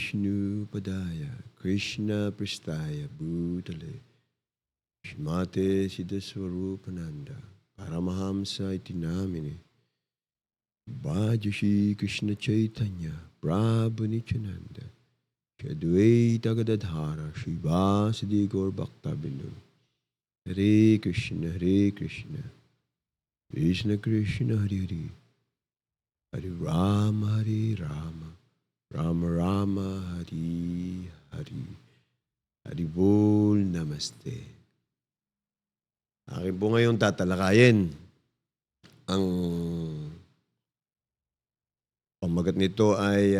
Vishnu Padaya Krishna Pristaya Bhutale Shrimate Siddhaswarupananda Paramahamsa Itinamine Bhajashi Krishna Chaitanya Prabhu Nityananda Shadwaita Gadadhara Shivasadi Gaur Bhaktabindu Hare Krishna Krishna Krishna Hare Hare Hare Rama Rama Rama Hari Hari Haribol Namaste. Akin po ngayon tatalakayin ang pamagat nito ay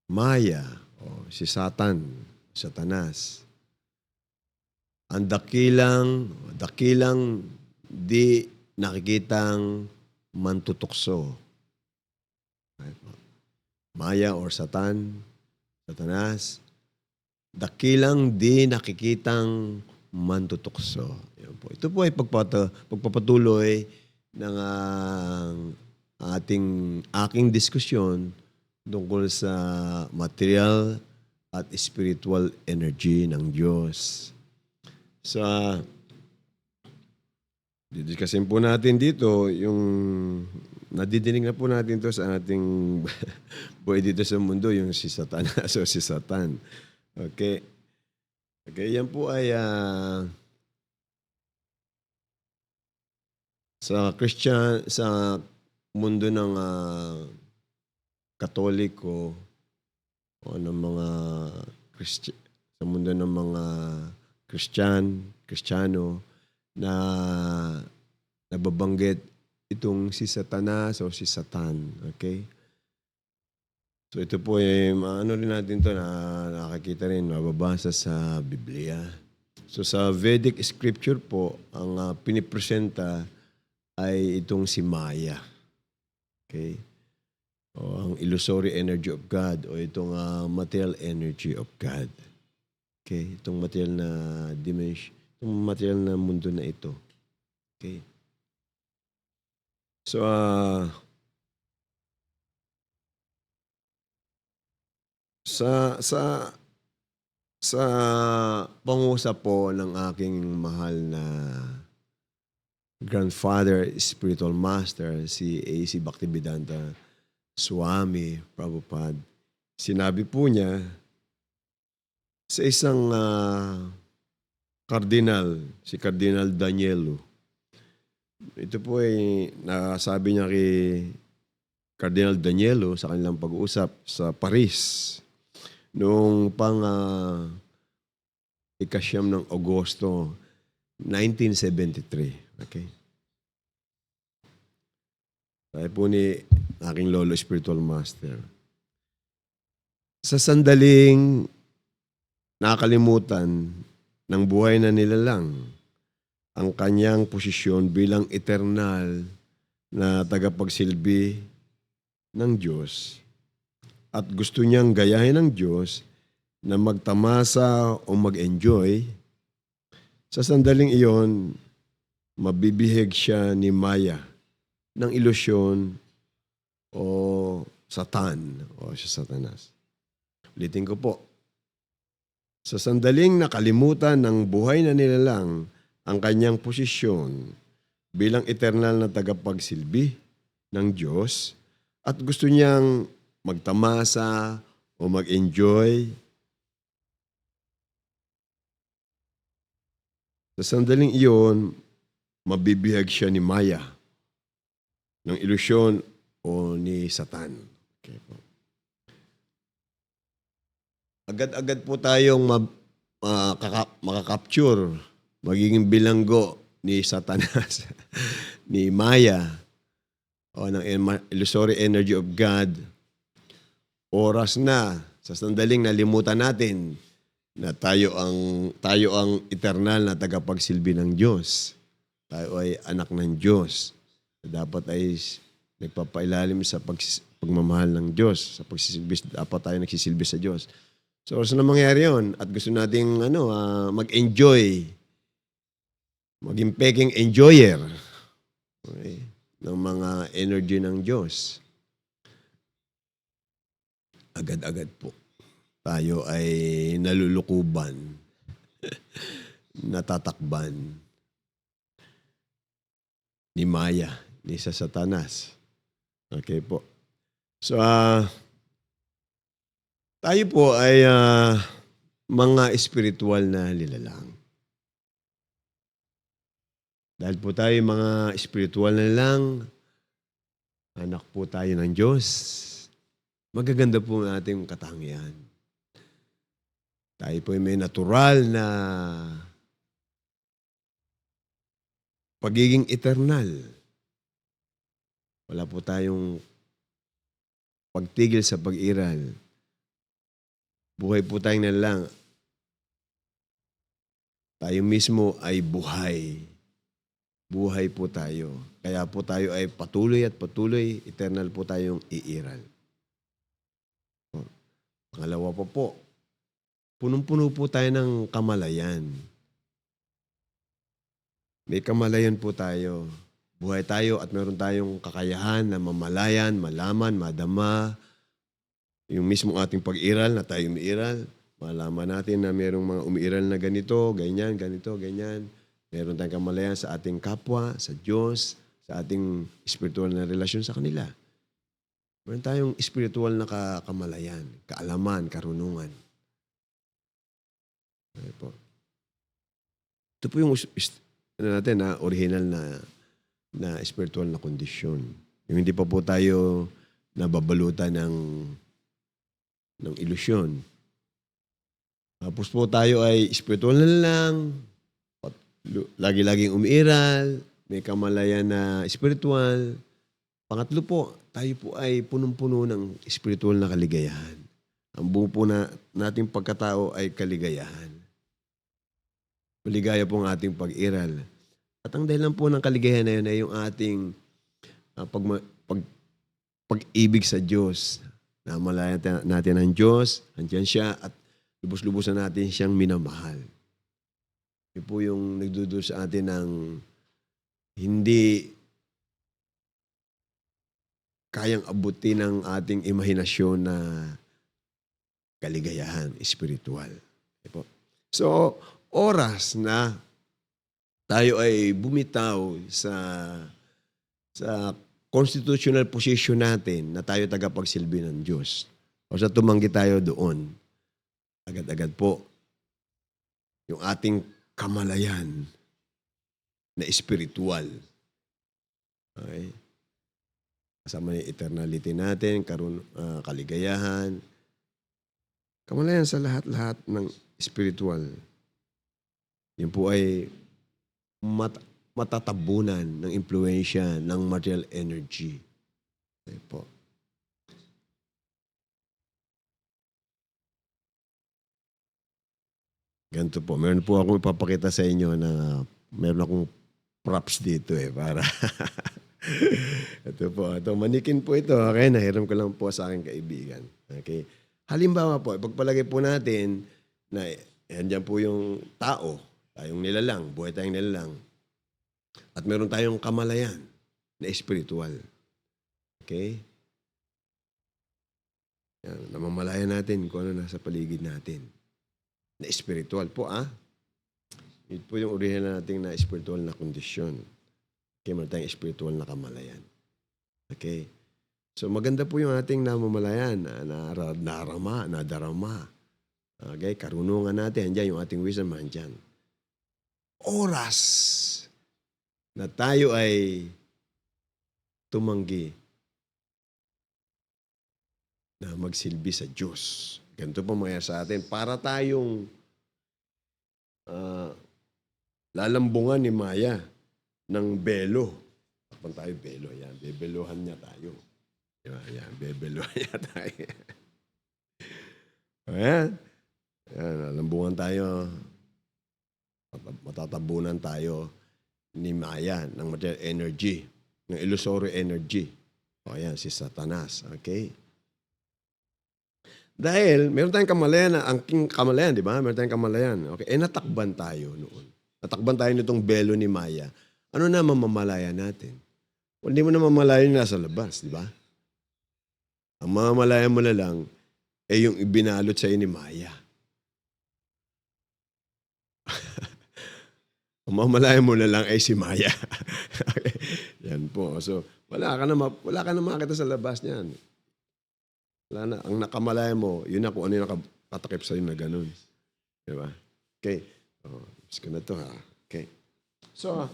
Maya o si Satanas. Ang dakilang di nakikitang mantutukso. Maya or Satanas, dakilang di nakikitang mantutukso. Yan po. Ito po ay pagpapatuloy ng aking diskusyon tungkol sa material at spiritual energy ng Diyos. Didiscusin po natin dito yung nadidinig na po natin to sa ating buhay dito sa mundo, yung si Satanas o si Satan. Okay, yan po ay sa mundo ng Katoliko o ng mga sa mundo ng mga Kristiyano na nababanggit itong si Satanas o si Satan. Okay? So ito po ay rin natin to na nakakita rin, mababasa sa Biblia. So sa Vedic scripture po, ang pinipresenta ay itong si Maya. Okay? O ang illusory energy of God o itong material energy of God. Okay? Itong material na dimension, itong material na mundo na ito. Okay? So, sa pangusap po ng aking mahal na grandfather, spiritual master, si A.C. Bhaktivedanta Swami Prabhupada, sinabi po niya sa isang kardinal, si Cardinal Danielo. Ito po ay nasabi niya kay Cardinal Danielo sa kanilang pag-uusap sa Paris noong ikasyam ng Agosto 1973. Okay? Sabi po ni aking lolo spiritual master, sa sandaling nakalimutan ng buhay na nilalang ang kanyang posisyon bilang eternal na tagapagsilbi ng Diyos at gusto niyang gayahin ng Diyos na magtamasa o mag-enjoy, sa sandaling iyon, mabibihag siya ni Maya ng ilusyon o Satan o si Satanas. Ulitin ko po. Sa sandaling nakalimutan ng buhay na nilalang ang kanyang posisyon bilang eternal na tagapagsilbi ng Diyos at gusto niyang magtamasa o mag-enjoy, sa sandaling iyon, mabibihag siya ni Maya ng ilusyon o ni Satan. Okay po. Agad-agad po tayong makakapture, magiging bilanggo ni Satanas, ni Maya, o ng illusory energy of God. Oras na, sa sandaling nalimutan natin na tayo ang eternal na tagapagsilbi ng Diyos. Tayo ay anak ng Diyos. Dapat ay nagpapailalim sa pagmamahal ng Diyos. Sa pagsisilbi, dapat tayo nagsisilbi sa Diyos. So, oras na mangyari yun at gusto nating mag-enjoy, maging peking enjoyer, okay, ng mga energy ng Diyos. Agad-agad po. tayo ay nalulukuban, natatakban ni Maya, ni sa Satanas. Okay po. So, tayo po ay mga espiritual na nilalang. Dahil po tayo mga espiritual na nilalang, anak po tayo ng Diyos, magaganda po ang ating katangian. Tayo po ay may natural na pagiging eternal. Wala po tayong pagtigil sa pag-iral. Buhay po tayong nilalang. Tayo mismo ay buhay. Buhay po tayo. Kaya po tayo ay patuloy at patuloy, eternal po tayong iiral. Pangalawa po, punong-puno po tayo ng kamalayan. May kamalayan po tayo. Buhay tayo at meron tayong kakayahan na mamalayan, malaman, madama. Yung mismong ating pag-iral na tayo umiiral. Malaman natin na merong mga umiiral na ganito, ganyan, ganito, ganyan. Meron tayong kamalayan sa ating kapwa, sa Diyos, sa ating spiritual na relasyon sa kanila. Meron tayong spiritual na kamalayan, kaalaman, karunungan. Okay po. Ito po yung natin na original na spiritual na kondisyon. Yung hindi pa po tayo nababalutan ng ilusyon. Tapos po tayo ay spiritual na lang, lagi-laging umiiral, may kamalayan na spiritual. Pangatlo po, tayo po ay punong-puno ng spiritual na kaligayahan. Ang buo po nating pagkatao ay kaligayahan. Maligaya po ang ating pag-iral. At ang dahilan po ng kaligayahan na yun ay yung ating pag-ibig sa Diyos. Namalayan natin ang Diyos, andyan siya at lubos-lubosan natin siyang minamahal. Yun po yung nagdudulot sa atin ng hindi kayang abutin ng ating imahinasyon na kaligayahan, spiritual. Okay po. So, oras na tayo ay bumitaw sa constitutional position natin na tayo tagapagsilbi ng Diyos. O sa tumanggi tayo doon, agad-agad po, yung ating kamalayan na spiritual. Okay? Kasama yung eternality natin, kaligayahan. Kamalayan sa lahat-lahat ng spiritual. Yun po ay matatabunan ng impluensya ng material energy. Okay po. Ganito po. Meron po akong ipapakita sa inyo na meron akong props dito para ito po. Ito, manikin po ito. Okay, nahiram ko lang po sa aking kaibigan. Okay. Halimbawa po, pagpalagay po natin na andyan po yung tao, tayong nilalang, buhay tayong nilalang. At meron tayong kamalayan na spiritual. Okay? Yan, namamalayan natin kung ano nasa paligid natin. Na spiritual po, Ito po yung original nating na spiritual na kondisyon. Okay, meron tayong spiritual na kamalayan. Okay? So maganda po yung ating namamalayan, nadarama. Okay, karunungan natin, andyan yung ating wisdom, andyan. Oras na tayo ay tumanggi na magsilbi sa Diyos. Ganito po mangyayari sa atin. Para tayong lalambungan ni Maya ng belo. Kapag tayo belo, yan. Bebeluhan niya tayo. Yan, bebeluhan niya tayo. Ayan. Yan, lalambungan tayo. Matatabunan tayo ni Maya ng material energy, ng illusory energy. O yan, si Satanas. Okay? Dahil, meron tayong kamalayan, ang king kamalayan, di ba? Meron tayong kamalayan. Okay, natakban tayo noon. Natakban tayo nitong belo ni Maya. Ano na mamamalaya natin? Hindi mo na mamalayan yung nasa labas, di ba? Ang mamamalayan mo na lang, yung ibinalot sa'yo ni Maya. Ang mamalayan mo na lang ay si Maya. Okay. Yan po. So, wala ka na makita sa labas niyan. Wala na. Ang nakamalaya mo, yun na kung ano yung nakapatakip sa'yo na ganun. Di ba? Okay. Miss ko na to ha. Okay. So,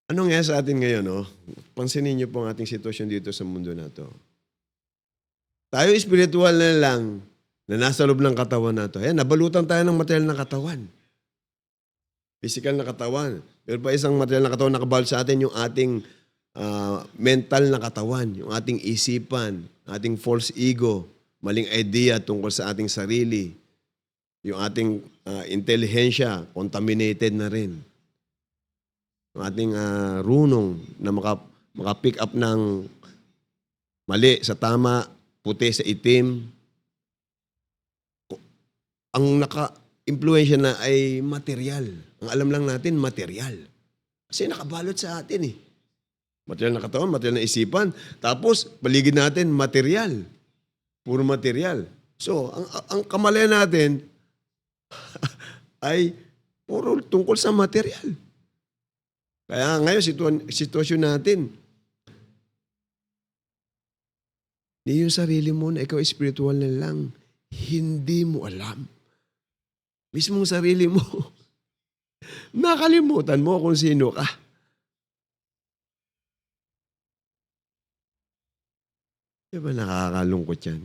anong nga sa atin ngayon, no? Pansinin niyo po ang ating sitwasyon dito sa mundo na to. Tayo spiritual na lang na nasa loob ng katawan na to. Ayan, nabalutan tayo ng material na katawan. Physical na katawan. Pero pa isang material na katawan nakabalot sa atin yung ating mental na katawan, yung ating isipan, ating false ego, maling idea tungkol sa ating sarili, yung ating intelihensya, contaminated na rin. Yung ating runong na maka-pick up ng mali sa tama, puti sa itim. Ang naka-impluensya na ay material. Ang alam lang natin, material. Kasi nakabalot sa atin eh. Material na katawan, material na isipan. Tapos, paligid natin, material. Puro material. So, ang kamalayan natin ay puro tungkol sa material. Kaya ngayon, sitwasyon natin, di yung sarili mo na ikaw spiritual na lang, hindi mo alam. Mismong sarili mo, nakalimutan mo kung sino ka. Diba nakakalungkot yan?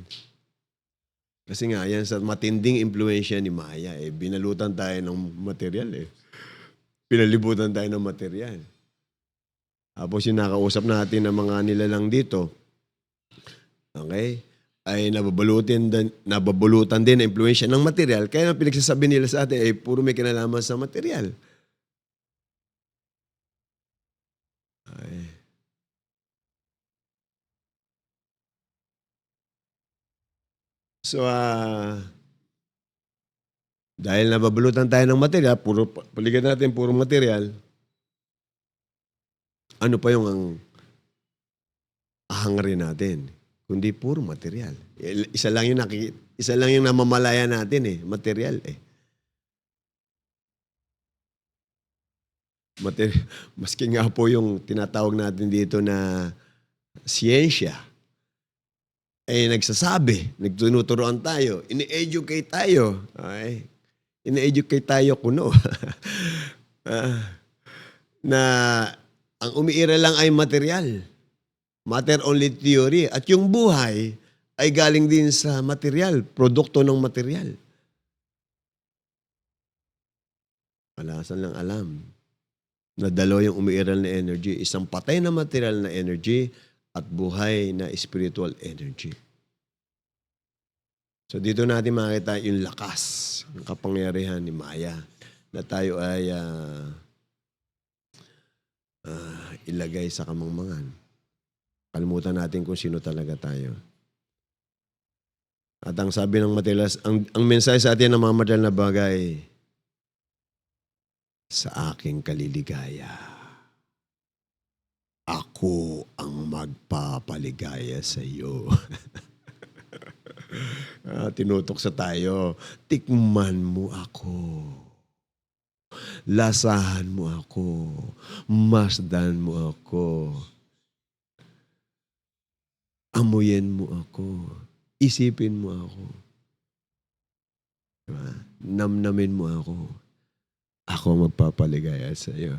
Kasi nga, yan sa matinding impluensya ni Maya, binalutan tayo ng material Pinalibutan tayo ng material. Tapos yung nakausap natin ng mga nilalang dito, okay, ay nababulutan din ang impluensya ng material. Kaya ang pinagsasabi nila sa atin ay puro may kinalaman sa material. Ay. So, dahil nababulutan tayo ng material, paligid natin puro material, ano pa yung ang ahangarin natin? Kundi puro material. Isa lang yung namamalaya natin material Maski nga po yung tinatawag natin dito na siyensya, nagsasabi, nagtunuturoan tayo, ini-educate tayo. Okay? Ini-educate tayo kuno. Na ang umiira lang ay material. Matter only theory. At yung buhay ay galing din sa material, produkto ng material. Malasan lang alam na dalawa yung umiiral na energy. Isang patay na material na energy at buhay na spiritual energy. So dito natin makita yung lakas, yung kapangyarihan ni Maya na tayo ay ilagay sa kamangmangan. Kalimutan natin kung sino talaga tayo. At ang sabi ng materials, ang mensahe sa atin ng mga material na bagay, sa aking kaliligaya, ako ang magpapaligaya sa iyo. Tinutok sa tayo, tikman mo ako. Lasahan mo ako. Masdan mo ako. Amuyin mo ako. Isipin mo ako. Diba? Namnamin mo ako. Ako magpapaligaya sa iyo.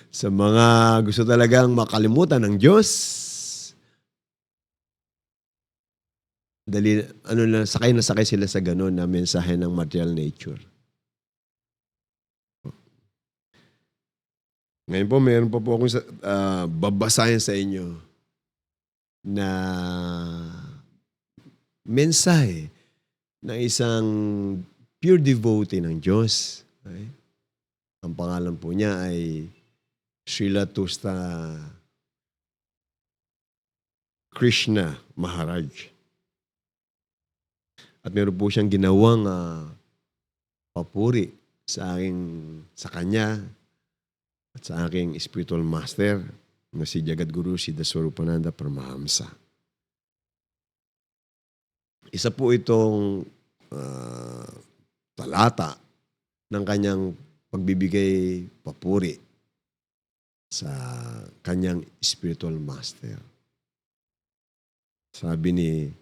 Sa mga gusto talagang makalimutan ng Diyos, sakay na sakay sila sa gano'n na mensahe ng material nature. Ngayon po, mayroon pa po akong babasahin sa inyo na mensahe ng isang pure devotee ng Diyos. Okay? Ang pangalan po niya ay Srila Tusta Krishna Maharaj. At meron po siyang ginawang papuri sa kanya at sa aking spiritual master na si Jagadguru Siddha Swarupananda Paramahamsa. Isa po itong talata ng kanyang pagbibigay papuri sa kanyang spiritual master. Sabi ni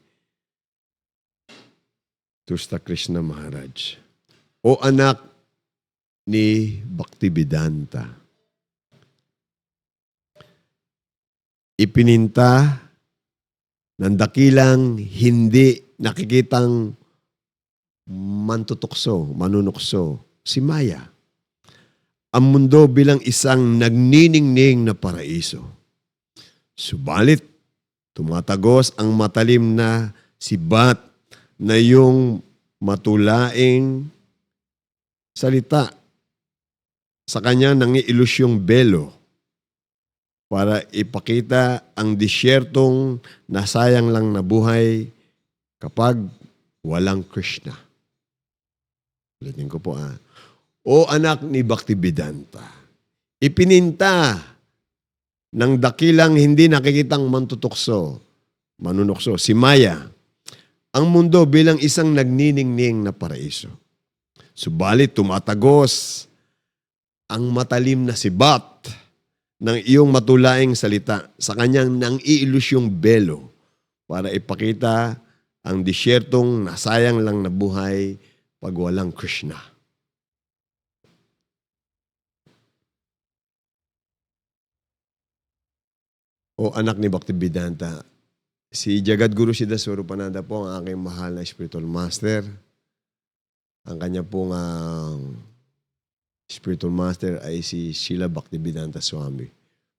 Tusta Krishna Maharaj, "O anak ni Bhaktivedanta, ipininta ng dakilang hindi nakikitang manunukso, si Maya, ang mundo bilang isang nagniningning na paraiso. Subalit, tumatagos ang matalim na sibat na yung matulaing salita. Sa kanya nangiilusyong belo para ipakita ang disyertong nasayang lang na buhay kapag walang Krishna." Ulitin ko po "O anak ni Bhaktivedanta, ipininta ng dakilang hindi nakikitang manunukso, si Maya, ang mundo bilang isang nagniningning na paraiso. Subalit tumatagos ang matalim na sibat ng iyong matulaing salita sa kanyang nang-iilusyong belo para ipakita ang disyertong nasayang lang na buhay pag walang Krishna." O anak ni Bhaktivedanta, si Jagadguru Siddha Swarupananda po ang aking mahal na spiritual master. Ang kanya pong spiritual master ay si Srila Bhaktivedanta Swami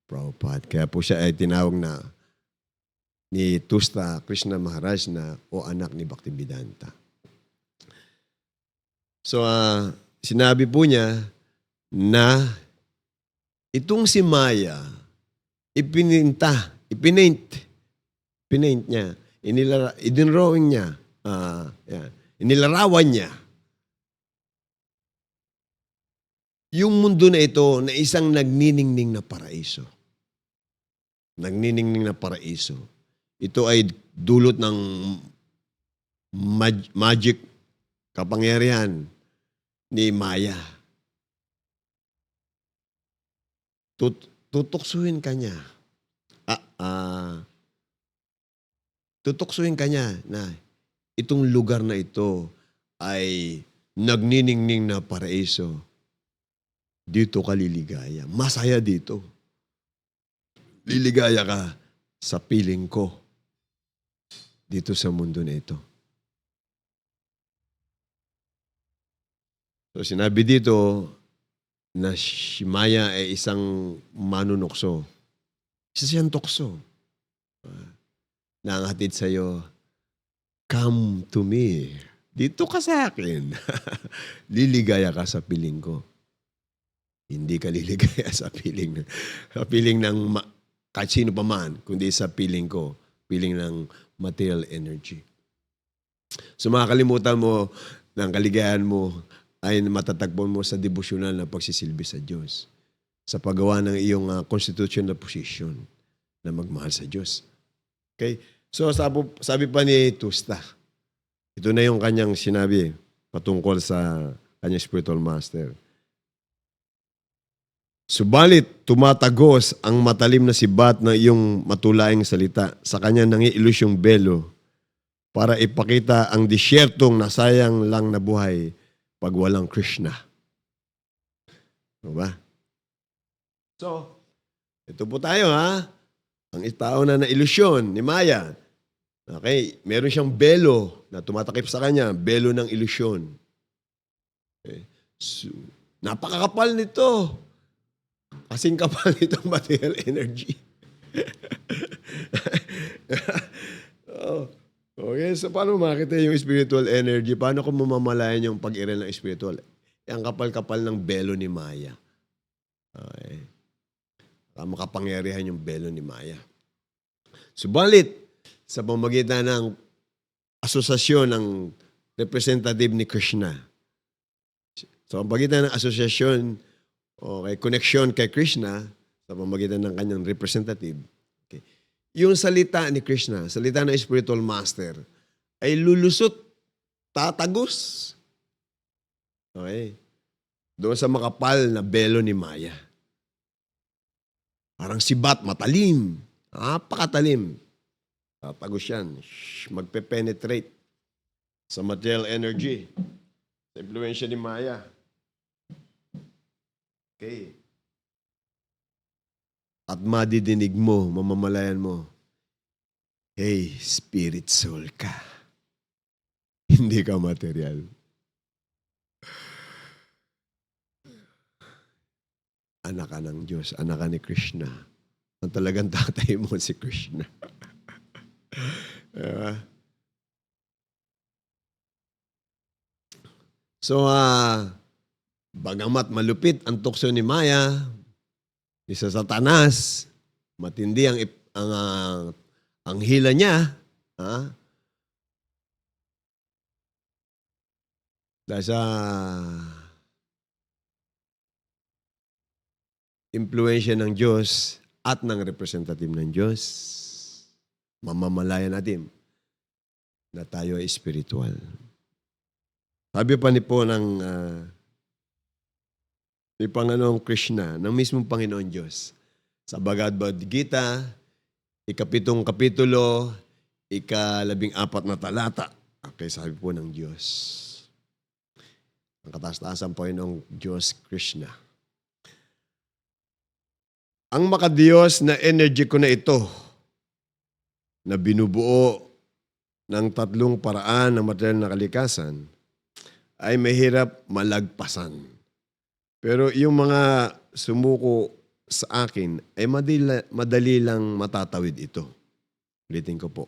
Prabhupada. Kaya po siya ay tinawag na ni Tusta Krishna Maharaj na o anak ni Bhaktivedanta. So, sinabi po niya na itong si Maya, ipinaint niya, idinrawing niya, inilarawan niya yung mundo na ito na isang nagniningning na paraiso. Nagniningning na paraiso. Ito ay dulot ng magic kapangyarihan ni Maya. Tutuksuhin ka niya. Tutuksuhin ka niya na itong lugar na ito ay nagniningning na paraiso. Dito ka liligaya. Masaya dito. Liligaya ka sa piling ko dito sa mundo na ito. So sinabi dito na si Maya ay isang manunukso. Isa siyang tukso. Na ang hatid sa'yo, "Come to me. Dito ka sa akin." Liligaya ka sa piling ko. Hindi ka liligaya sa piling ng kahit sino pa man, kundi sa piling ko, piling ng material energy. So makakalimutan mo ng kaligayahan mo ay matatagpuan mo sa devosyonal na pagsisilbi sa Diyos. Sa paggawa ng iyong constitutional position na magmahal sa Diyos. Okay? So sabi pa ni Tusta, ito na yung kanyang sinabi patungkol sa kanyang spiritual master. Subalit, tumatagos ang matalim na sibat ng iyong matulaing salita sa kanya nangiilusyong belo para ipakita ang disyertong nasayang lang na buhay pag walang Krishna. Diba? So, ito po tayo Ang tao na ilusyon ni Maya. Okay, meron siyang belo na tumatakip sa kanya, belo ng ilusyon. Okay. So, napakakapal nito. Kasing kapal nitong material energy. Okay, so paano makita yung spiritual energy? Paano kung mamamalayan yung pag-iral ng spiritual? Ang kapal-kapal ng belo ni Maya. Okay. Makapangyarihan yung belo ni Maya. Subalit, sa pamamagitan ng asosasyon ng representative ni Krishna. So, ang pagitan ng asosasyon, okay, connection kay Krishna, sa pamamagitan ng kanyang representative. Okay. Yung salita ni Krishna, salita ng spiritual master, ay lulusot, tatagos. Okay. Doon sa makapal na belo ni Maya. Parang sibat, matalim. Napakatalim. Tatagos yan. Magpe-penetrate sa material energy. Sa impluensya ni Maya. Okay. At madidinig mo, mamamalayan mo, hey, spirit soul ka. Hindi ka material. Anak ka ng Diyos, anak ka ni Krishna. Ang talagang tatay mo si Krishna. So, bagamat malupit ang tukso ni Maya, ni sa Satanas, matindi ang hila niya, dahil sa impluensya ng Diyos at ng representative ng Diyos, mamamalayan natin na tayo ay spiritual. Sabi pa ni Panginoong Krishna, ng mismong Panginoon Diyos, sa Bhagavad Gita, 7 kapitulo, 14 na talata. Okay, sabi po ng Diyos. Ang kataas-taasan po ng Diyos Krishna. Ang makadiyos na energy ko na ito, na binubuo ng 3 paraan ng material na kalikasan, ay mahirap malagpasan. Pero yung mga sumuko sa akin ay madali lang matatawid ito. Ulitin ko po.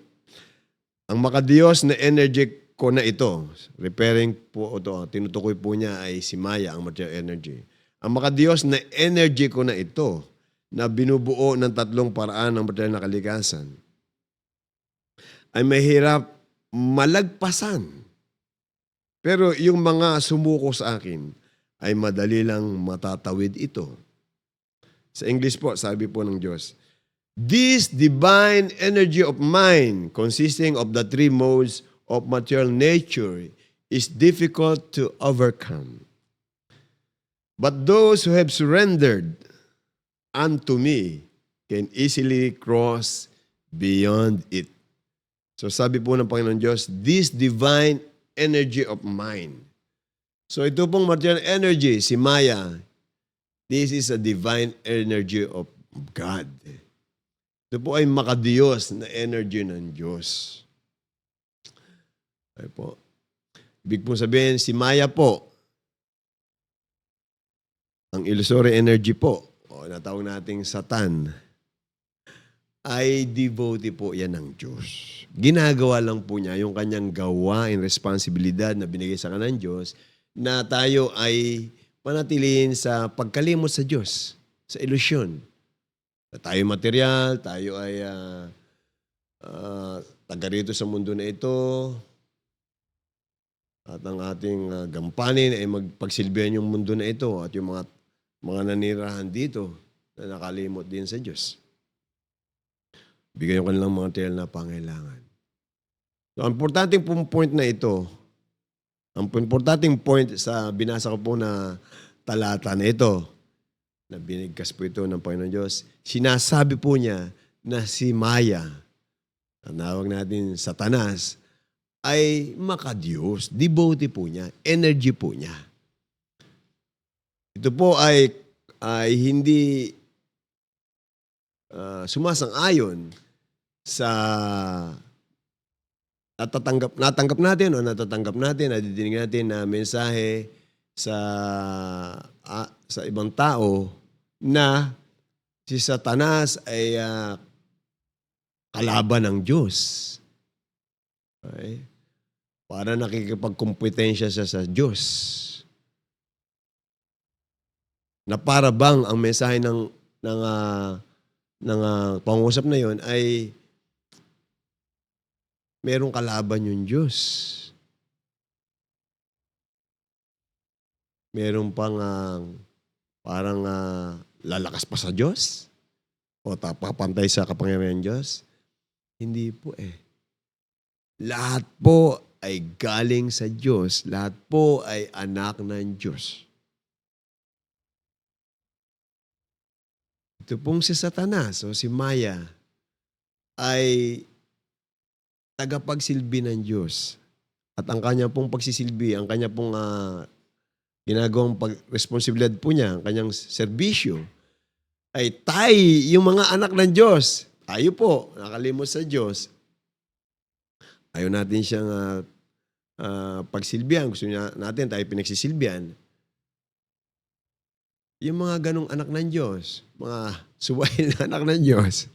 Ang makadiyos na energy ko na ito, referring po ito, tinutukoy po niya ay si Maya, ang material energy. Ang makadiyos na energy ko na ito, na binubuo ng 3 paraan ng material na kalikasan, ay mahirap malagpasan. Pero yung mga sumuko sa akin, ay madali lang matatawid ito. Sa English po, sabi po ng Diyos, this divine energy of mine, consisting of the 3 modes of material nature, is difficult to overcome. But those who have surrendered unto me can easily cross beyond it. So sabi po ng Panginoon Diyos, this divine energy of mine. So ito pong material energy, si Maya, this is a divine energy of God. Ito po ay makadiyos na energy ng Diyos. Ay po. Ibig po sabihin, si Maya po, ang illusory energy po, o natawag nating Satan, ay devotee po yan ng Diyos. Ginagawa lang po niya yung kanyang gawain, responsibilidad na binigay sa kanya ng Diyos, na tayo ay panatilihin sa pagkalimot sa Diyos, sa ilusyon. Tayo material, tayo ay taga rito sa mundo na ito, at ang ating gampanin ay magpagsilbihan yung mundo na ito at yung mga nanirahan dito na nakalimot din sa Diyos. Bigay yung kanilang mga material na pangailangan. So, ang importanteng point na ito, ang importanteng point sa binasa ko po na talata na ito, na binigkas po ito ng Panginoon Diyos, sinasabi po niya na si Maya, ang nawag natin Satanas, ay makadiyos, devotee po niya, energy po niya. Ito po ay hindi sumasang-ayon sa natanggap natin o natatanggap natin, nadidinig natin na mensahe sa ibang tao na si Satanas ay kalaban ng Diyos. Okay? Para nakikipagkumpetensya siya sa Diyos. Na para bang ang mensahe ng pangusap na yon ay merong kalaban yung Diyos. Merong pang parang lalakas pa sa Diyos. o papantay sa kapangyarihan ng Diyos? Hindi po eh. Lahat po ay galing sa Diyos. Lahat po ay anak ng Diyos. Ito pong si Satanas o si Maya ay tagapagsilbi ng Diyos. At ang kanya pong pagsisilbi, ang kanya pong ginagawang responsibilidad po niya, ang kanyang serbisyo, ay yung mga anak ng Diyos. Tayo po, nakalimot sa Diyos. Ayaw natin siyang pagsilbihan. Gusto niya natin tayo pinagsisilbihan. Yung mga ganong anak ng Diyos, mga suwail na anak ng Diyos,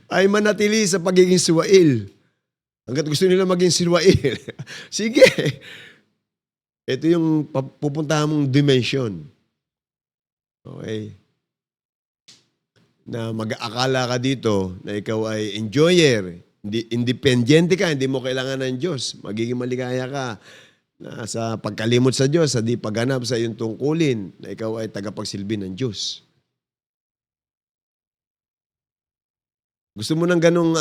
ay manatili sa pagiging suwail. Hanggat gusto nila maging suwail. Sige. Ito yung pupuntahan mong dimension. Okay? Na mag-aakala ka dito na ikaw ay enjoyer. Independyente ka, hindi mo kailangan ng Diyos. Magiging maligaya ka na sa pagkalimot sa Diyos, sa di pagganap sa iyong tungkulin, na ikaw ay tagapagsilbi ng Diyos. Gusto mo ng ganong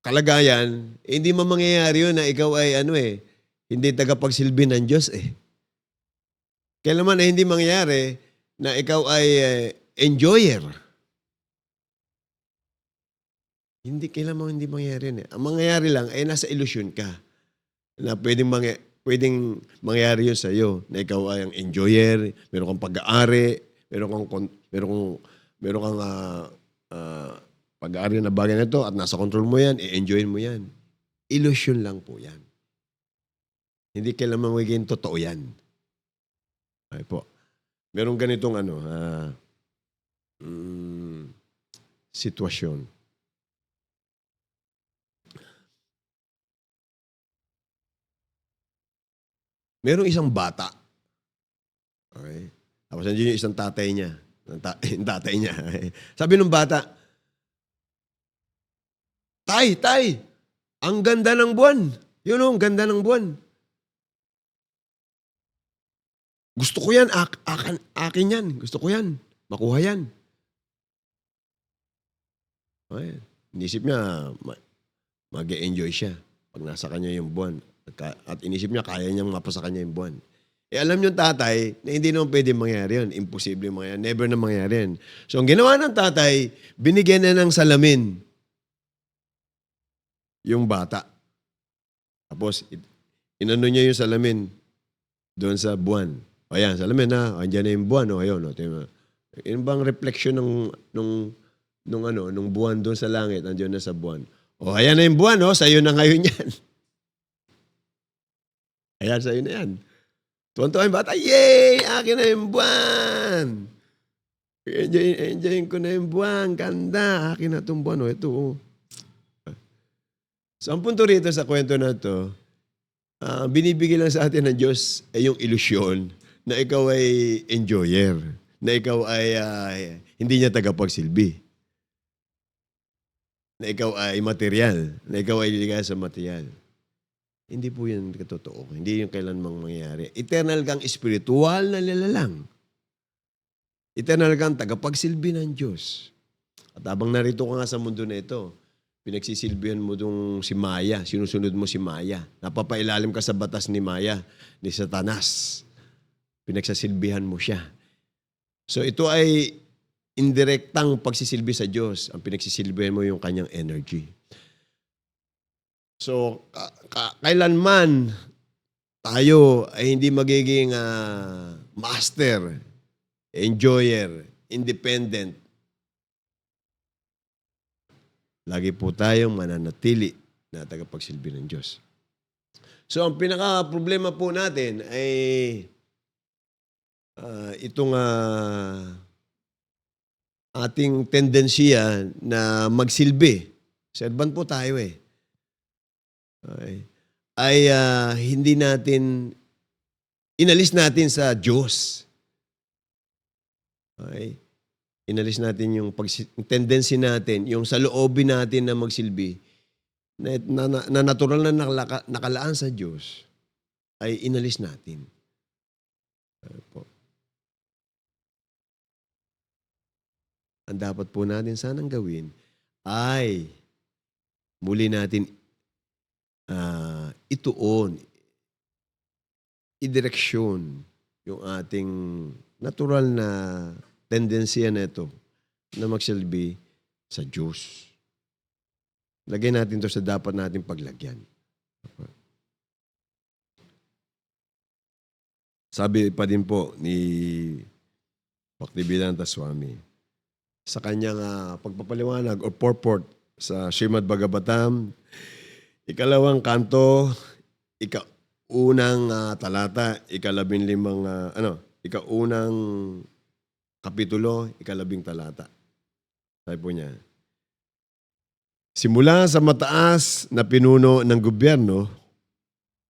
kalagayan, hindi mangyayari yun na ikaw ay hindi tagapagsilbi ng Diyos eh. Kailanman ay hindi mangyayari na ikaw ay enjoyer. Kailanman hindi mangyayari yun eh. Ang mangyayari lang ay nasa ilusyon ka. Na pwedeng mangyayari yun sa iyo na ikaw ay ang enjoyer, meron kang pag-aari, meron kang pag-aari na bagay na ito at nasa control mo yan, i-enjoyin mo yan. Illusion lang po yan. Hindi kailanman magiging totoo yan. Ay po. Meron ganitong sitwasyon. Merong isang bata. Okay? Tapos nandiyan yung isang tatay niya. Yung tatay niya. Sabi ng bata, Tay, ang ganda ng buwan. Yun ang ganda ng buwan. Gusto ko yan, akin yan. Gusto ko yan. Makuha yan. Okay. Inisip niya, mag-e-enjoy siya pag nasa kanya yung buwan. At inisip niya, kaya niyang mapasa kanya yung buwan. Alam niyo tatay na hindi naman pwede mangyari yun. Imposible mangyari. Never na mangyari yun. So, ang ginawa ng tatay, binigyan na ng salamin yung bata. Tapos, inano niya yung salamin doon sa buwan. O yan, salamin na. Andiyan na yung buwan. O, ayun. O, yun bang reflection nung buwan doon sa langit, andiyan na sa buwan. O, ayan na yung buwan. O, sa'yo na ngayon yan. Ayan, sa'yo na yan. Tuwan-tuwa yung bata, yay! Akin na yung buwan! Enjoyin ko na yung buwan. Ganda. Akin na itong buwan. O, ito. O. So, ang punto rito sa kwento na ito, binibigay lang sa atin ng Diyos ay yung ilusyon na ikaw ay enjoyer, na ikaw ay hindi niya tagapagsilbi, na ikaw ay material, na ikaw ay ligaya sa material. Hindi po yan katotoo. Hindi yung kailanmang mangyayari. Eternal kang spiritual na nilalang. Eternal kang tagapagsilbi ng Diyos. At habang narito ka nga sa mundo na ito, pinagsisilbihan mo itong si Maya, sinusunod mo si Maya. Napapailalim ka sa batas ni Maya, ni Satanas. Pinagsasilbihan mo siya. So ito ay indirektang pagsisilbi sa Diyos. Ang pinagsisilbihan mo yung kanyang energy. So kailanman tayo ay hindi magiging master, enjoyer, independent. Lagi po tayong mananatili na tagapagsilbi ng Diyos. So, ang pinaka-problema po natin ay itong ating tendensiya na magsilbi. Servant po tayo eh. Okay. Ay hindi natin, inalis natin sa Diyos. Okay. Inalis natin yung tendency natin, yung sa loobin natin na magsilbi, na natural na nakalaan sa Diyos, ay inalis natin. Po. Ang dapat po natin sanang gawin ay muli natin ituon, idireksyon yung ating natural na tendency na ito na magsilbi sa Diyos. Lagay natin to sa dapat nating paglagyan. Sabi pa din po ni Bhaktivedanta Swami sa kanyang pagpapaliwanag o purport sa Srimad Bhagavatam, ikalawang kanto, ikaunang talata, ikaunang kapitulo, ikalabing talata. Sabi po niya, simula sa mataas na pinuno ng gobyerno,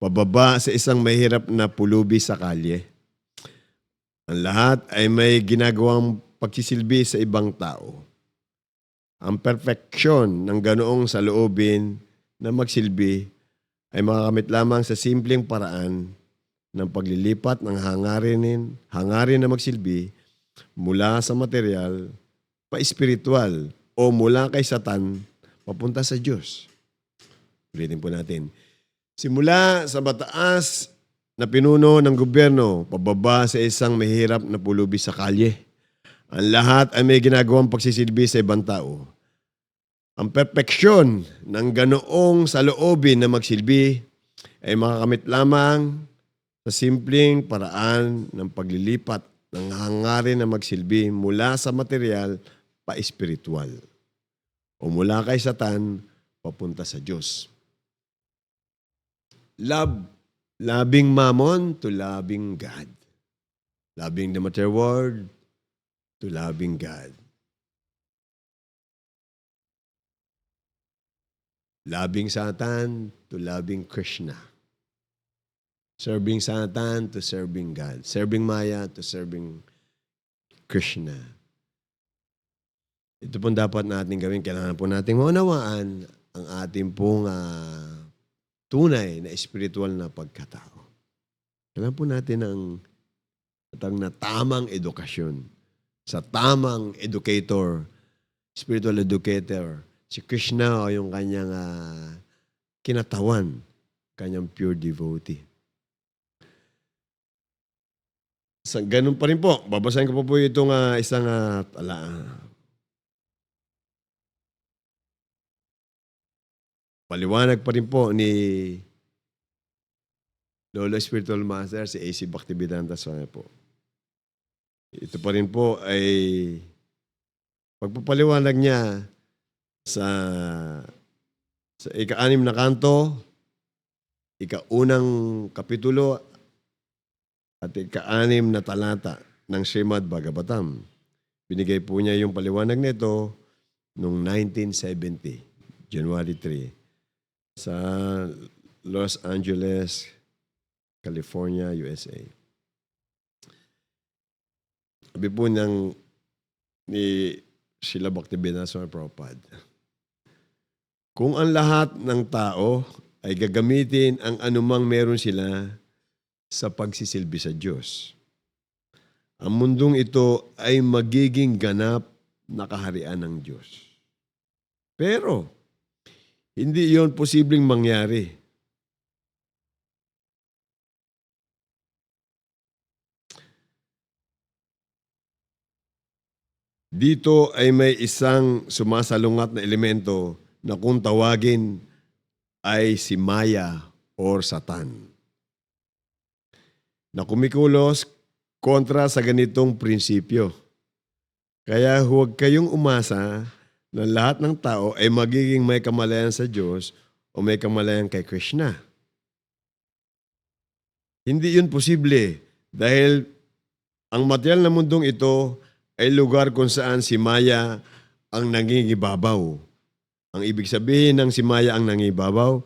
pababa sa isang mahirap na pulubi sa kalye. Ang lahat ay may ginagawang pagsisilbi sa ibang tao. Ang perfeksyon ng ganoong saloobin na magsilbi ay makakamit lamang sa simpleng paraan ng paglilipat ng hangarin na magsilbi mula sa material pa espiritual o mula kay Satan papunta sa Diyos. Ulitin po natin. Simula sa mataas na pinuno ng gobyerno, pababa sa isang mahirap na pulubi sa kalye. Ang lahat ay may ginagawang pagsisilbi sa ibang tao. Ang perfeksyon ng ganoong saloobin na magsilbi ay makakamit lamang sa simpleng paraan ng paglilipat ng hangarin na magsilbi mula sa material pa espiritual o mula kay Satan papunta sa Diyos. Loving mammon to loving God. Loving the material world to loving God. Loving Satan to loving Krishna. Serving Satan to serving God. Serving Maya to serving Krishna. Ito pong dapat natin gawin. Kailangan po natin maunawaan ang ating pong tunay na espiritual na pagkatao. Kailangan po natin na tamang edukasyon. Sa tamang educator, spiritual educator, si Krishna o yung kanyang kinatawan, kanyang pure devotee. Ganun pa rin po. Babasahin ko po itong isang paliwanag pa rin po ni Lolo Spiritual Master, si A.C. Bhaktivedanta Swami po. Ito pa rin po ay pagpapaliwanag niya sa ika-6 na kanto, ika-unang kapitulo, at ika-6 na talata ng Srimad Bhagavatam. Binigay po niya yung paliwanag nito noong 1970, January 3. Sa Los Angeles, California, USA. Sabi po ni Srila Bhaktivedanta Swami Prabhupada, kung ang lahat ng tao ay gagamitin ang anumang meron sila sa pagsisilbi sa Diyos, ang mundong ito ay magiging ganap na kaharian ng Diyos. Pero, hindi iyon posibleng mangyari. Dito ay may isang sumasalungat na elemento na kung tawagin ay si Maya or Satan, na kumikilos kontra sa ganitong prinsipyo. Kaya huwag kayong umasa na lahat ng tao ay magiging may kamalayan sa Diyos o may kamalayan kay Krishna. Hindi yun posible dahil ang material na mundong ito ay lugar kung saan si Maya ang nangingibabaw. Ang ibig sabihin ng si Maya ang nangingibabaw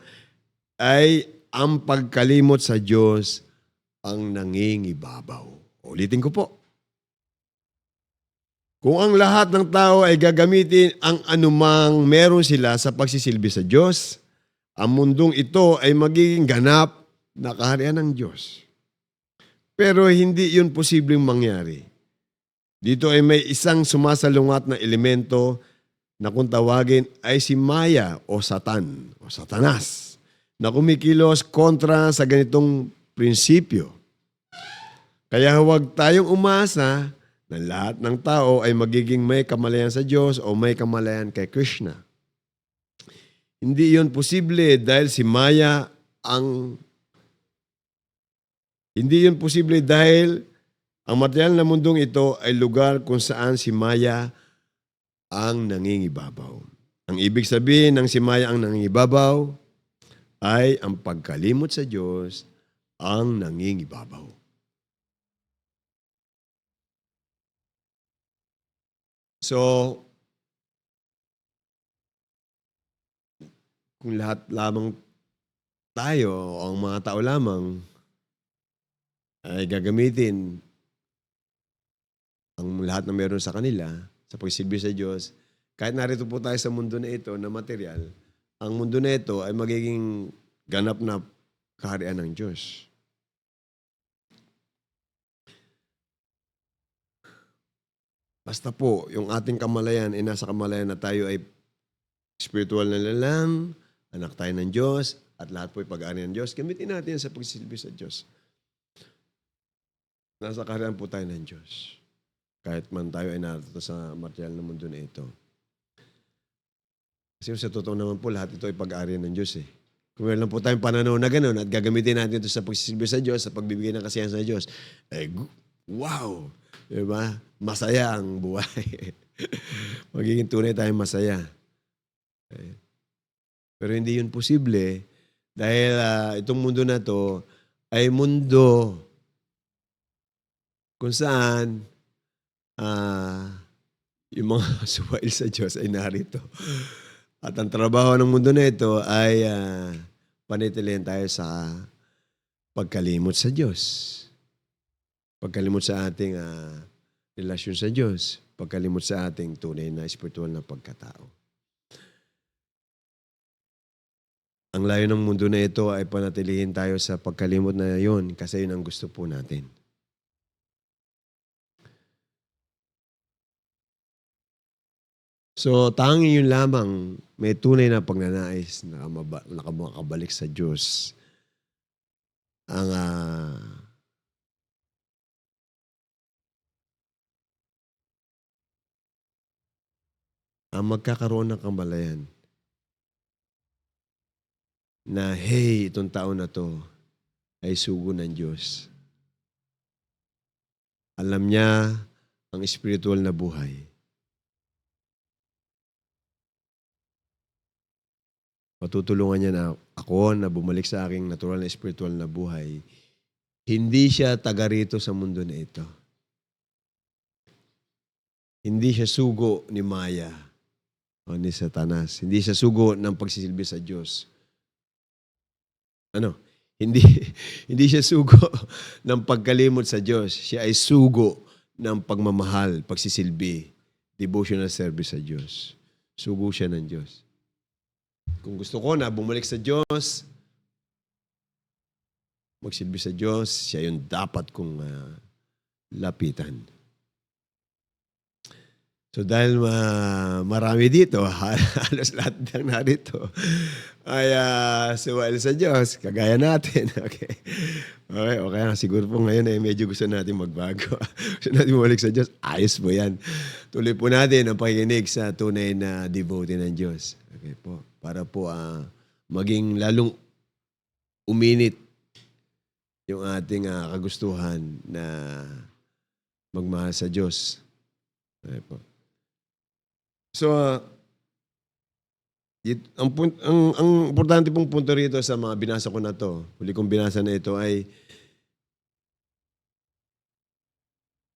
ay ang pagkalimot sa Diyos ang nangingibabaw. Ulitin ko po. Kung ang lahat ng tao ay gagamitin ang anumang meron sila sa pagsisilbi sa Diyos, ang mundong ito ay magiging ganap na kaharian ng Diyos. Pero hindi yun posibleng mangyari. Dito ay may isang sumasalungat na elemento na kung tawagin ay si Maya o Satan o Satanas na kumikilos kontra sa ganitong prinsipyo. Kaya huwag tayong umasa na lahat ng tao ay magiging may kamalayan sa Diyos o may kamalayan kay Krishna. Hindi yun posible dahil si Maya ang... Hindi yun posible dahil ang material na mundong ito ay lugar kung saan si Maya ang nangingibabaw. Ang ibig sabihin ng si Maya ang nangingibabaw ay ang pagkalimot sa Diyos ang nangingibabaw. So, kung lahat lamang tayo o ang mga tao lamang ay gagamitin ang lahat na meron sa kanila sa pagsilbi sa Diyos, kahit narito po tayo sa mundo na ito na material, ang mundo na ito ay magiging ganap na kaharian ng Diyos. Basta po, yung ating kamalayan ay nasa kamalayan na tayo ay spiritual na lang, anak tayo ng Diyos, at lahat po ay pag-aari ng Diyos. Gamitin natin sa pagsilbi sa Diyos. Nasa kaharian po tayo ng Diyos. Kahit man tayo ay narito sa material na mundo na ito. Kasi sa totoo naman po, lahat ito ay pag-aari ng Diyos eh. Kung meron lang po tayong pananaw na gano'n at gagamitin natin ito sa pagsisilbi sa Diyos, sa pagbibigay ng kasiyahan sa Diyos, eh, wow! Diba? Masaya ang buhay. Magiging tunay tayong masaya. Okay. Pero hindi yun posible dahil itong mundo na to ay mundo kung saan yung mga suwail sa Diyos ay narito. At ang trabaho ng mundo na ito ay panitilihan tayo sa pagkalimot sa Diyos. Pagkalimot sa ating relasyon sa Diyos. Pagkalimot sa ating tunay na espiritual na pagkatao. Ang layo ng mundo na ito ay panatilihin tayo sa pagkalimot na yon kasi yun ang gusto po natin. So, tanging yun lamang may tunay na pagnanais na makabalik sa Diyos. Ang magkakaroon ng kamalayan na, hey, itong tao na to ay sugo ng Diyos. Alam niya ang spiritual na buhay. Matutulungan niya na ako na bumalik sa aking natural na spiritual na buhay. Hindi siya taga rito sa mundo na ito. Hindi siya sugo ni Maya o ni Satanas. Hindi siya sugo ng pagsisilbi sa Diyos. Hindi siya sugo ng pagkalimot sa Diyos. Siya ay sugo ng pagmamahal, pagsisilbi, devotional service sa Diyos. Sugo siya ng Diyos. Kung gusto ko na bumalik sa Diyos, magsilbi sa Diyos, siya yung dapat kong lapitan. So dahil marami dito, halos lahat ng narito, ay suwail sa Diyos, kagaya natin. Okay, na. Siguro po ngayon ay medyo gusto natin magbago. Gusto natin bumalik sa Diyos, ayos po yan. Tuloy po natin ang pakikinig sa tunay na devotee ng Diyos. Okay po, para po maging lalong uminit yung ating kagustuhan na magmahal sa Diyos. Okay po. So, ang importante pong punto rito sa mga binasa ko na to, huli kong binasa na ito ay,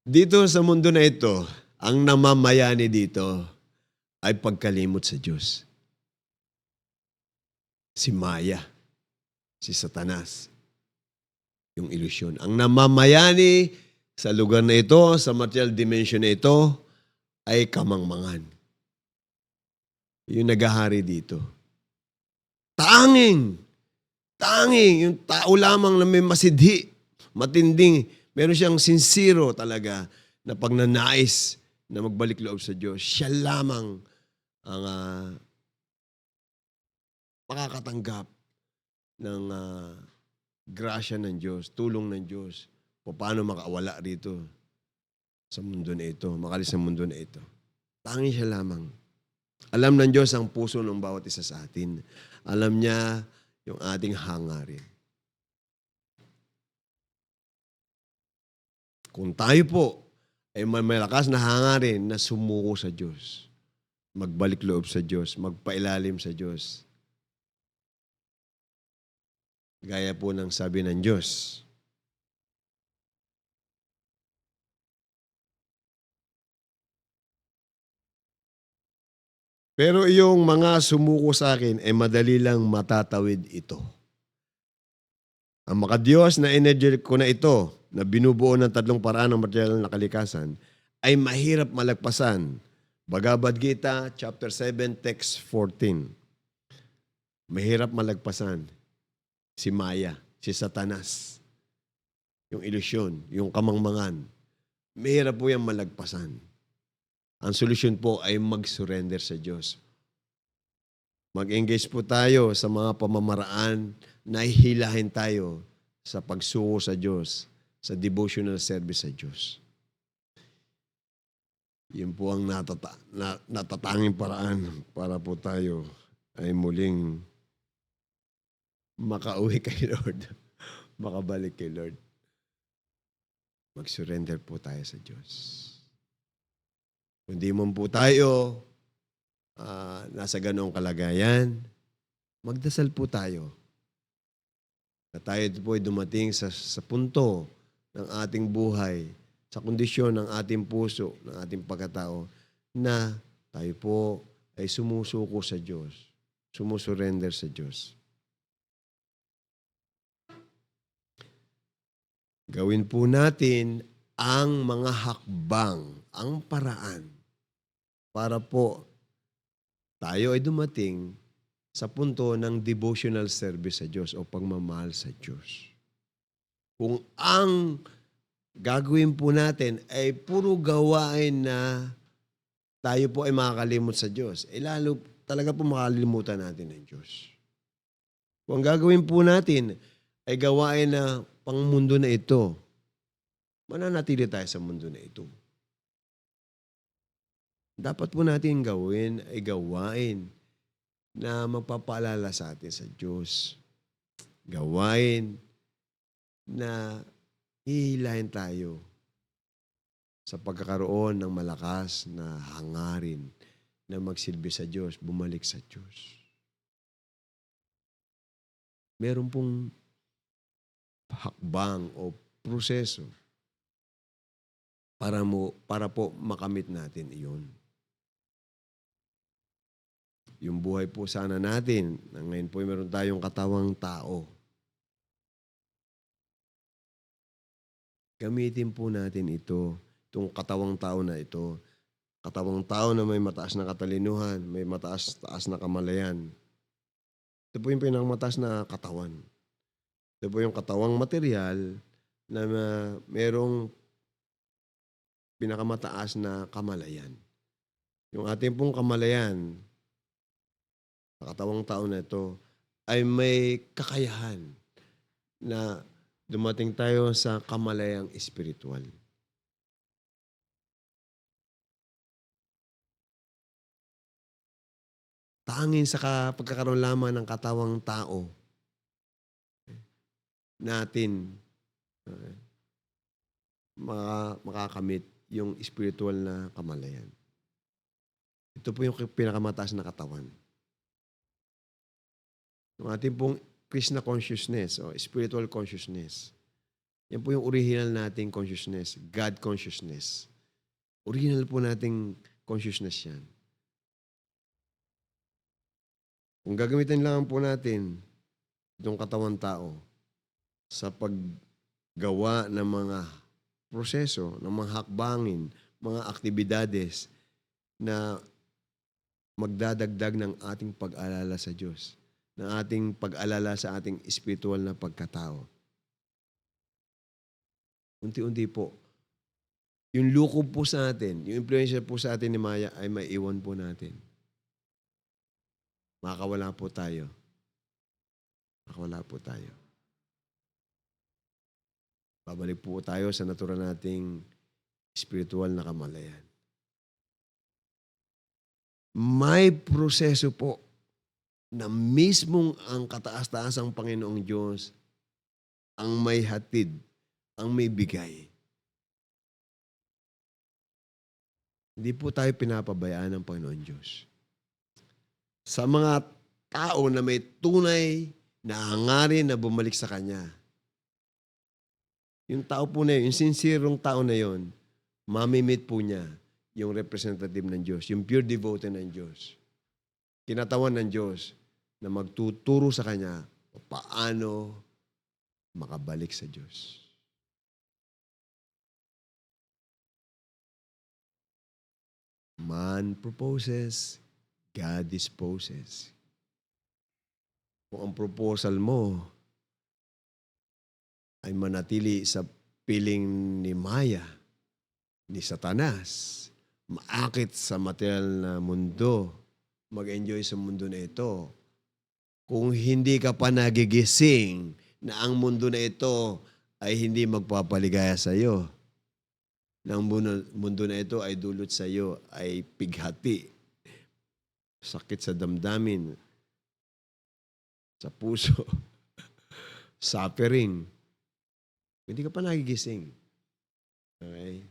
dito sa mundo na ito, ang namamayani dito ay pagkalimot sa Diyos. Si Maya, si Satanas, yung ilusyon. Ang namamayani sa lugar na ito, sa material dimension na ito, ay kamangmangan. Yung naghahari dito. Tanging, yung tao lamang na may masidhi, matinding, Meron siyang sincero talaga na pagnanais na magbalik loob sa Diyos. Siya lamang ang makakatanggap ng grasya ng Diyos, tulong ng Diyos, paano makawala rito sa mundo na ito, makalis sa mundo na ito. Tanging siya lamang. Alam ng Diyos ang puso ng bawat isa sa atin. Alam niya yung ating hangarin. Kung tayo po ay may malakas na hangarin na sumuko sa Diyos, magbalik loob sa Diyos, magpailalim sa Diyos, gaya po ng sabi ng Diyos, pero yung mga sumuko sa akin ay madali lang matatawid ito. Ang makadiyos na energy ko na ito, na binubuo ng tatlong paraan ng material na kalikasan, ay mahirap malagpasan. Bhagavad Gita, chapter 7, text 14. Mahirap malagpasan si Maya, si Satanas, yung ilusyon, yung kamangmangan. Mahirap po yung malagpasan. Ang solusyon po ay mag-surrender sa Diyos. Mag-engage po tayo sa mga pamamaraan na hihilahin tayo sa pagsuko sa Diyos, sa devotional service sa Diyos. Yun po ang natatanging paraan para po tayo ay muling makauwi kay Lord, makabalik kay Lord. Mag-surrender po tayo sa Diyos. Kung di man po tayo nasa ganoong kalagayan, magdasal po tayo. Na tayo po ay dumating sa punto ng ating buhay, sa kondisyon ng ating puso, ng ating pagkatao, na tayo po ay sumusuko sa Diyos, sumusurrender sa Diyos. Gawin po natin ang mga hakbang, ang paraan, para po tayo ay dumating sa punto ng devotional service sa Diyos o pagmamahal sa Diyos. Kung ang gagawin po natin ay puro gawain na tayo po ay makakalimot sa Diyos, lalo talaga po makalimutan natin ng Diyos. Kung ang gagawin po natin ay gawain na pang mundo na ito, mananatili tayo sa mundo na ito. Dapat po natin gawin ay gawain na magpapaalala sa atin sa Diyos. Gawain na hihilahin tayo sa pagkakaroon ng malakas na hangarin na magsilbi sa Diyos, bumalik sa Diyos. Meron pong hakbang o proseso para po makamit natin iyon. Yung buhay po sana natin, na ngayon po meron tayong katawang tao. Gamitin po natin ito, itong katawang tao na ito. Katawang tao na may mataas na katalinuhan, may mataas na kamalayan. Ito po yung pinakamataas na katawan. Ito po yung katawang material na merong pinakamataas na kamalayan. Yung ating pong kamalayan, sa katawang tao na ito, ay may kakayahan na dumating tayo sa kamalayang espiritual. Tangin sa pagkakaroon lamang ng katawang tao natin makakamit yung spiritual na kamalayan. Ito po yung pinakamataas na katawan. Yung ating pong Krishna consciousness o spiritual consciousness. Yan po yung original nating consciousness, God consciousness. Original po nating consciousness yan. Kung gagamitin lang po natin itong katawan tao sa paggawa ng mga proseso, ng mga hakbangin, mga aktibidades na magdadagdag ng ating pag-alala sa Diyos, ng ating pag-alala sa ating spiritual na pagkatao. unti-unti po, yung lukob po sa atin, yung impluensya po sa atin ni Maya ay maiiwan po natin. Makakawala po tayo. Makakawala po tayo. Babalik po tayo sa natural nating spiritual na kamalayan. May proseso po na mismong ang kataas-taasang Panginoong Diyos ang may hatid, ang may bigay. Hindi po tayo pinapabayaan ng Panginoon Diyos. Sa mga tao na may tunay na hangarin na bumalik sa Kanya, yung tao po na yun, yung sincerong tao na yun, mamimit po niya yung representative ng Diyos, yung pure devotee ng Diyos. Kinatawan ng Diyos na magtuturo sa Kanya paano makabalik sa Diyos. Man proposes, God disposes. Kung ang proposal mo ay manatili sa piling ni Maya, ni Satanas, maakit sa material na mundo, mag-enjoy sa mundo na ito. Kung hindi ka pa nagigising na ang mundo na ito ay hindi magpapaligaya sa iyo, na ang mundo na ito ay dulot sa iyo ay pighati, sakit sa damdamin, sa puso, suffering. Hindi ka pa nagigising. Okay?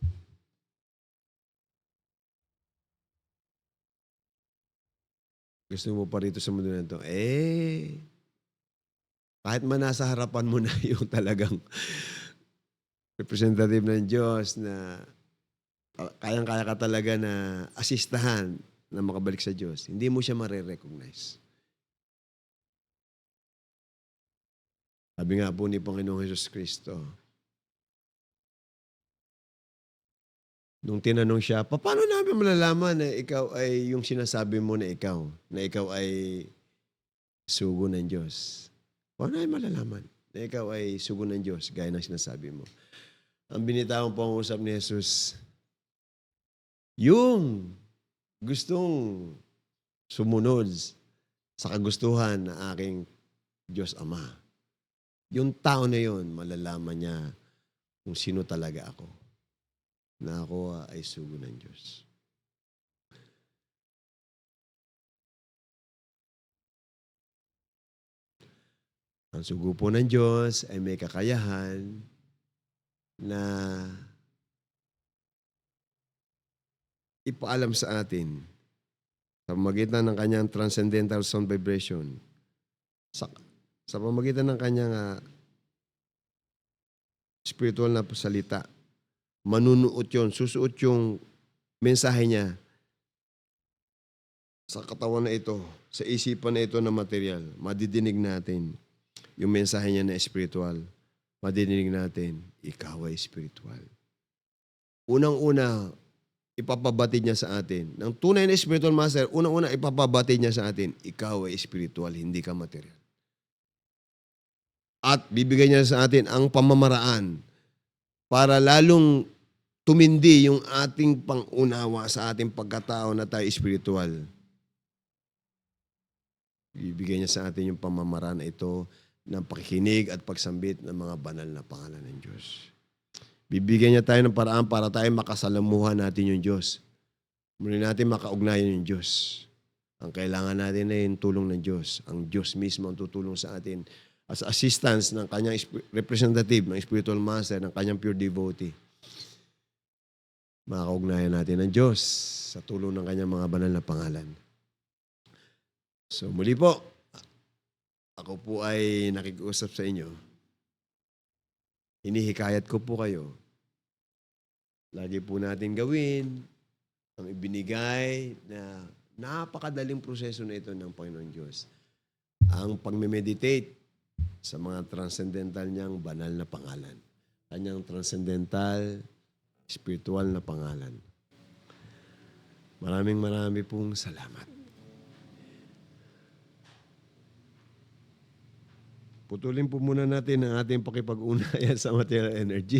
Gusto mo pa rito sa mundo na ito, kahit man nasa harapan mo na yung talagang representative ng Diyos na kayang-kaya ka talaga na asistahan na makabalik sa Diyos, hindi mo siya marirecognize. Sabi nga po ni Panginoong Hesus Kristo, nung tinanong siya, paano namin malalaman na ikaw ay yung sinasabi mo na ikaw ay sugo ng Diyos? Paano namin malalaman na ikaw ay sugo ng Diyos gaya ng sinasabi mo? Ang binitawang pangusap ni Jesus, yung gustong sumunod sa kagustuhan ng aking Diyos Ama, yung tao na yun, malalaman niya kung sino talaga ako, na ako ay sugo ng Diyos. Ang sugo po ng Diyos ay may kakayahan na ipaalam sa atin sa pamamagitan ng kanyang transcendental sound vibration, sa pamamagitan ng kanyang spiritual na salita, manunuot yun, susuot yung mensahe niya sa katawan na ito, sa isipan na ito na material. Madidinig natin yung mensahe niya na spiritual. Madidinig natin, ikaw ay spiritual. Unang-una, ipapabatid niya sa atin. Ng tunay na spiritual master, unang-una ipapabatid niya sa atin, ikaw ay spiritual, hindi ka material. At bibigyan niya sa atin ang pamamaraan para lalong tumindi yung ating pangunawa sa ating pagkatao na tayo spiritual. Bibigyan niya sa atin yung pamamaraan na ito ng pakikinig at pagsambit ng mga banal na pangalan ng Diyos. Bibigyan niya tayo ng paraan para tayo makasalamuhan natin yung Diyos. Muli natin makaugnayan yung Diyos. Ang kailangan natin ay yung tulong ng Diyos. Ang Diyos mismo ang tutulong sa atin as assistance ng kanyang representative, ng spiritual master, ng kanyang pure devotee. Makaugnayan natin ang Diyos sa tulong ng kanyang mga banal na pangalan. So muli po, ako po ay nakikiusap sa inyo. Hinihikayat ko po kayo. Lagi po natin gawin ang ibinigay na napakadaling proseso na ito ng Panginoon Diyos. Ang pagme-meditate sa mga transcendental niyang banal na pangalan. Kanyang transcendental, spiritual na pangalan. Maraming pong salamat. Putulin po muna natin ang ating pakipag-unayan sa material energy.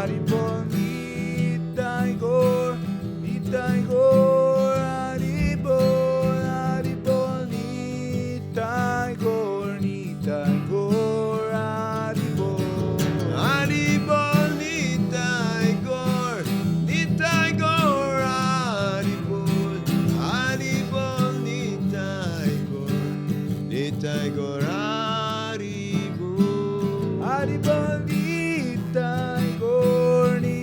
Haribol ni Tiger, ni Tiger, Haribol, Haribol ni Tiger, ni Tiger, Haribol. Haribol ni Tiger, ni Tiger, haribol. Haribol ni Tiger, ni Tiger, haribol. Haribol ni Tiger, ni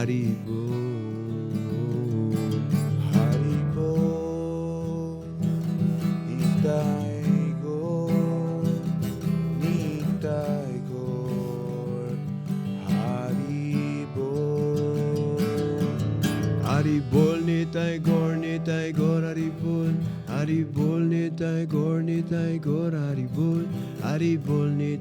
Haribol. Haribol, Nitaygor, Nitaygor, Haribol. Haribol ni Taygor, Haribol. Haribol ni Taygor, Haribol. Haribol ni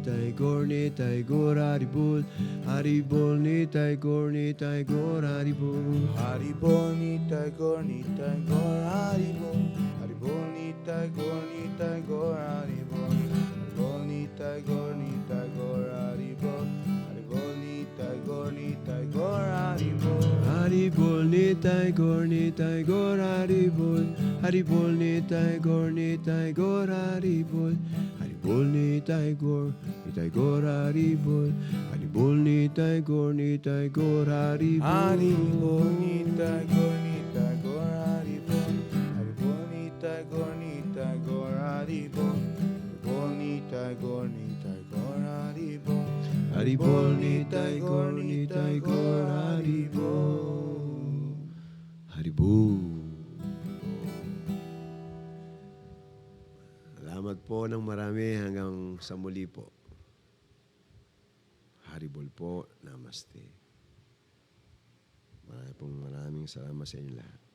Taygor, Haribol. Haribol ni Taygor, Haribol. Haribol, Nitaygor, Haribol. Haribol, Nitaygor, Haribol. Haribol, Nitaygor, Haribol. Haribol, Nitaygor, Haribol. Haribol ni Taygor, Haribol. Haribol ni Taygor, Haribol. Haribol ni Taygor, Haribol. Haribol ni Taygor, Haribol. Haribol, Nitaygor, Haribol. Haribol, Nitaygor, Haribol. Haribol, Nitaygor, Haribol. Haribol ni Taygor, Haribol. Haribol. Salamat po ng marami hanggang sa muli po. Haribol po. Namaste. Maraming salamat sa inyo lahat.